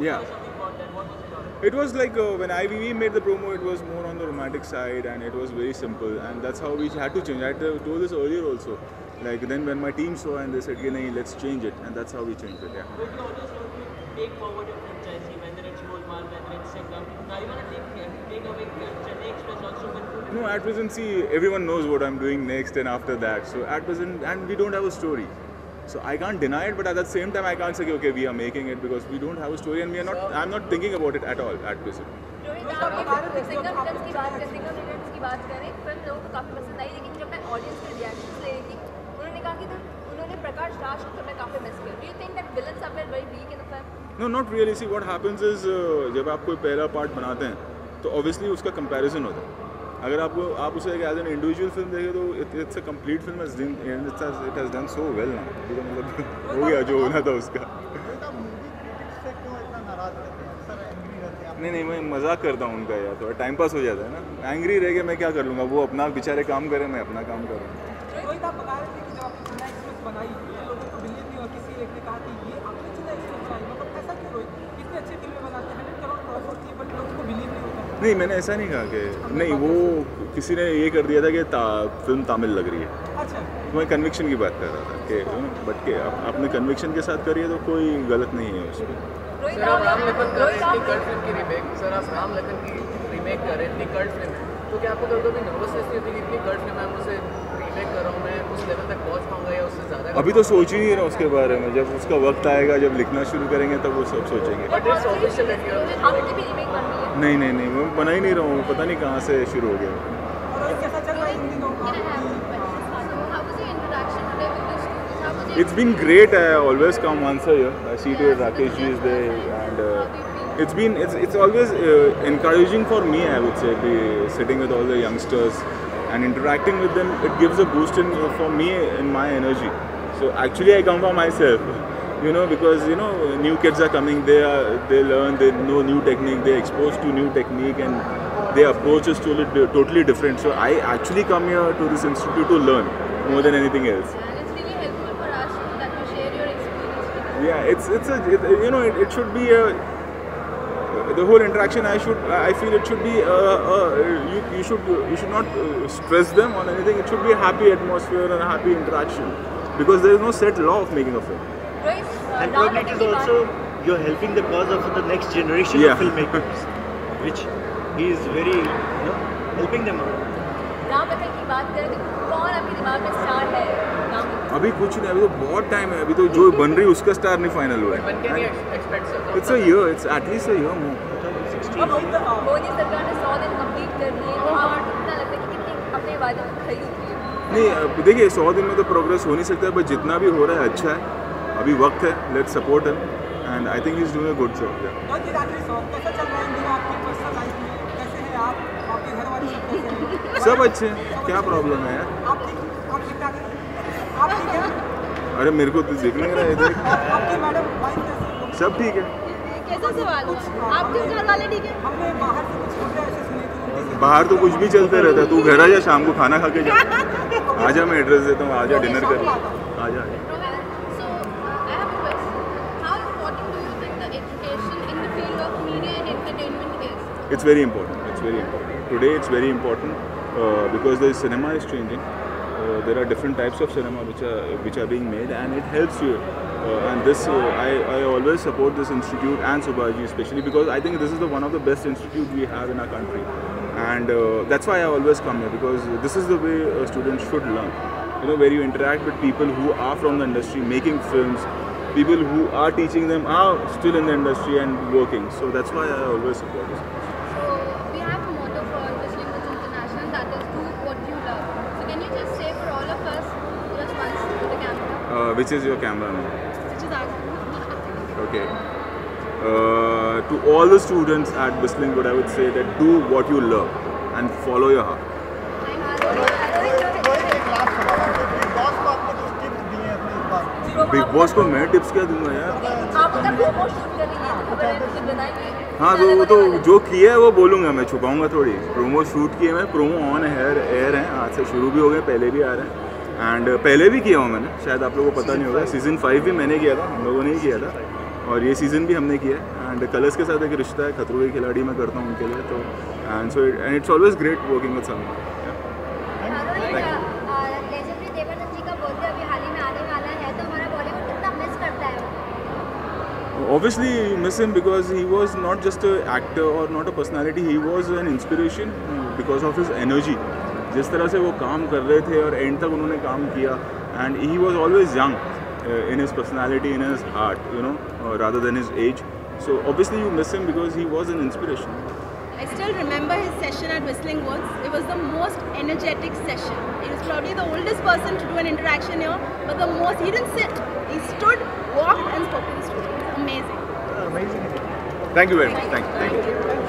Yeah. It was like when IVV made the promo, it was more on the romantic side and it was very simple. And that's how we had to change. I had told this earlier also. Like then when my team saw and they said, "Nahi, let's change it." And that's how we changed it, yeah. But you always want to take forward your franchisee, whether it's Golmaal, whether it's Singham. Now you want to take away Chennai Express also. But No, at present, see, everyone knows what I'm doing next and after that. So at present, and we don't have a story. So I can't deny it, but at the same time, I can't say, okay, we are making it because we don't have a story and we are not. I'm not thinking about it at all at present. Rohit, आप Singham returns की बात करें, film लोगों को काफ़ी पसंद आई, लेकिन जब मैं ऑडियंस के रिएक्शन ले रही थी, उन्होंने कहा कि उन्होंने प्रकाश राज को मैं काफ़ी मिस किया. Do you think that villains are very weak in the film? No, not really. See, what happens is जब आप कोई पहला पार्ट बनाते हैं, तो obviously उसका comparison होता है. अगर आप उसे एज एन इंडिविजुअल फिल्म देखें तो it's a complete film it has done so well ना. मतलब हो गया जो होना था उसका. नहीं, मैं मजाक करता हूँ उनका यार, थोड़ा टाइम पास हो जाता है ना. एंग्री रह के मैं क्या कर लूँगा, वो अपना बेचारे काम करें, मैं अपना काम करूँ. रोहित, आप बता रहे थे कि जब आपने चेन्नई एक्सप्रेस बनाई तो लोगों को बिलीव नहीं हुआ, किसी एक ने कहा कि ये आपने चेन्नई एक्सप्रेस बनाई, मतलब ऐसा क्यों रोहित? इतनी अच्छी फिल्में बनाते हैं, 100 करोड़ क्रॉस होती है, बट लोगों को बिलीव नहीं होता. नहीं, मैंने ऐसा नहीं कहा कि नहीं, वो किसी ने ये कर दिया था कि फिल्म तमिल लग रही है. अच्छा, मैं कन्विक्शन की बात कर रहा था कि बट के आपने कन्विक्शन के साथ करी है तो कोई गलत नहीं है उसमें. सर आप राम लखन कर रहे हैं, इतनी कल्ट फिल्म की रीमेक. सर आप राम लखन की रीमेक कर रहे हैं, इतनी कल्ट फिल्म है, तो क्या आपको कभी नर्वसनेस नहीं होती कि इतनी कल्ट फिल्म है, मैं उसे रीमेक कर रहा हूँ, मैं उस लेवल तक पहुँच पाऊंगा या उससे ज़्यादा? अभी तो सोच ही नहीं रहा उसके बारे में. जब उसका वक्त आएगा, जब लिखना शुरू करेंगे तब वो सब सोचेंगे. But it's official that you are. आपकी भी रीमेक बन रही है. नहीं, मैं बना ही नहीं रहा हूँ. पता नहीं कहाँ से शुरू हो गया. और रोहित कैसा चल रहा है इन दिनों? How was your interaction today with the students? How was your It's been great. I always come once a year. I see to it Rakesh ji is there, and it's always encouraging for me. I would say be sitting with all the youngsters and interacting with them. It gives a boost for me in my energy. So actually, I come for myself. Because new kids are coming. They learn. They know new technique. They're exposed to new technique, and their approach is totally different. So I actually come here to this institute to learn more than anything else. and it's really helpful for us that you share your experience with us. Yeah, it should be the whole interaction. I feel it should be you should not stress them on anything. It should be a happy atmosphere and a happy interaction because there is no set law of making a film. Rohit, And probably it is also you're helping the cause of the next generation Yeah. of filmmakers, which he is very helping them out. Ram Lakhan की बात करें तो कौन आपके दिमाग में star है राम लखन? अभी कुछ नहीं. अभी तो बहुत टाइम है. अभी तो जो बन रही है उसका स्टार नहीं फाइनल हुआ When can we है. expect, sir? It's a year. It's at least a year more. और रोहित, मोदी सरकार ने 100 दिन कंप्लीट कर दिए, तो आपको कितना लगता है कि कितने अपने वादे में खरी उतरी है? नहीं, देखिए 100 दिन में तो प्रोग्रेस हो नहीं सकता है, बट जितना भी हो रहा है अच्छा है. अभी वक्त है. Let's support him and I think he is doing a good job. Rohit ji, आखिरी सवाल, कैसा चल रहा है इन दिनों आपकी पर्सनल लाइफ में? कैसे हैं आप, आपके घर वाले सब कैसे हैं? सब अच्छे हैं. क्या प्रॉब्लम है यार? आप ठीक-ठाक हैं? आप ठीक हैं? अरे मेरे को तो दिख नहीं रहा है इधर. आपकी मैडम वाइफ कैसे हैं? सब ठीक है. कैसा सवाल है? आपके घर वाले ठीक है? हमने बाहर से कुछ खबरें ऐसे सुनी थी उनकी से। बाहर तो कुछ भी चलते रहता है. तू घर आ जा, शाम को खाना खा के जा. आजा, मैं एड्रेस देता हूँ. आजा, डिनर कर. आजा. So, I have a question. How important do you think the education in the field of media and entertainment is? It's very important. Today it's very important because the cinema is changing. There are different types of cinema which are being made, and it helps you. And this I always support this institute and Subhaji especially because I think this is one of the best institute we have in our country, and that's why I always come here because this is the way students should learn. Where you interact with people who are from the industry making films, people who are teaching them are still in the industry and working. So that's why I always support this. So, we have a motto for Whistling Woods International, that is do what you love. So, can you just say for all of us, just once to the camera, Which is your camera now? which is our Okay. To all the students at Whistling Wood, I would say that do what you love and follow your heart. Big boss को मैं tips क्या दूंगा यार? आप अगर promo shoot कर रही हैं तो खबर है तो बनाइए. हाँ, तो वो तो जो किया है वो बोलूँगा, मैं छुपाऊंगा थोड़ी. प्रोमो शूट किए मैं, प्रोमो ऑन एयर हैं, आज से शुरू भी हो गए, पहले भी आ रहे हैं. एंड पहले भी किया हूँ मैंने, शायद आप लोगों को पता नहीं होगा. सीज़न 5 भी मैंने किया था, हम लोगों ने ही किया था, और ये सीज़न भी हमने किया है. एंड कलर्स के साथ एक रिश्ता है, खतरों के खिलाड़ी मैं करता हूँ उनके लिए, तो and it's always great working with someone. Legendary Devanand जी का बर्थडे अभी हाल ही में आने वाला है, तो हमारा बॉलीवुड कितना मिस करता है? Obviously you miss him because he was not just an actor or not a personality, he was an inspiration because of his energy. जिस तरह से वो काम कर रहे थे और एंड तक उन्होंने काम किया, and he was always young in his personality, in his heart, you know, rather than his age. So obviously you miss him because he was an inspiration. I still remember his session at Whistling Woods. It was the most energetic session. He was probably the oldest person to do an interaction here, but the most, he didn't sit. He stood, walked and spoke to the students. Amazing. Thank you very much. Thank you.